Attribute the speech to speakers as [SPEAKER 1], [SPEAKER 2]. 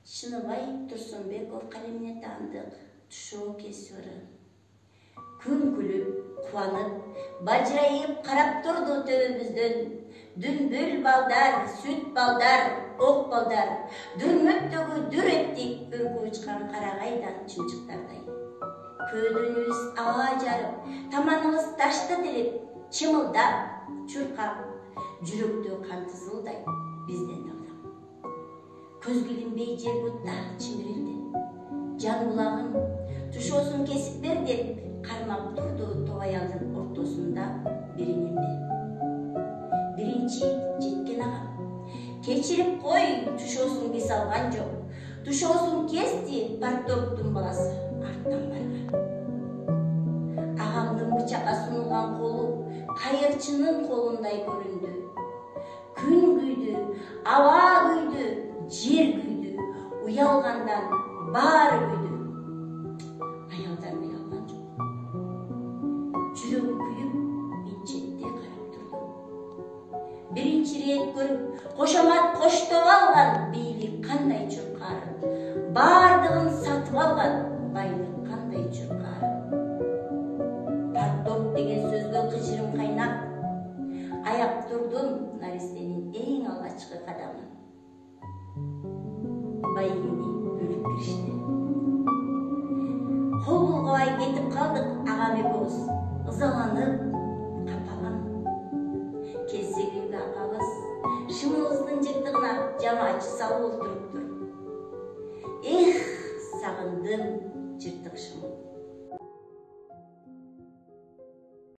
[SPEAKER 1] Шыныбай Турсунбеков калемине таандык тушоо кесири. Күн күлүп, кубанып, бажырайып карап турду төбөбүздөн. Дүмбүл балдар, сүт балдар, ок балдар, дүрмөктөгү дүр эттик үркүп учкан карагайдан чымчыктардай. Көөдөнүбүз аба жарып, таманыбыз ташты тилип, чымылдап, чуркап, жүрөктө кан тызылдай бизден дагы. Көзгө илинбей жер бутта чимирилди. Жан булагым тушоосун кесип бер деп кармап турду тобаялдын ортосунда биринимди. Биринчи жеткен агам. Кечирип кой, тушоосун кесе алган жок. Тушоосун кести парторгдун баласы арттан барган. Агамдын бычакка сунулган колу кайырчынын колундай көрүндү. Күн күйдү, аба күйдү, жер күйдү, уялгандан баары күйдү. Аялдар уялган жок. Жүрөгү күйүп, мен четте карап турдум. Биринчи рет көрүп, кошомат коштоп алган бийлик кандай чуркаары, баардыгын сатып алган байлык кандай чуркаары. Парторг деген сөзгө кыжырым кайнап, аяп турдум наристенин эң алгачкы кадамын. Байгини бөлүп киришти. Кол булгабай кетип калдык агам экөөбүз, ызаланып, капаланып. Келсек үйгө апабыз шымыбыздын жыртыгына жамаачы салып олтуруптур. Эх, сагындым жыртык шымым.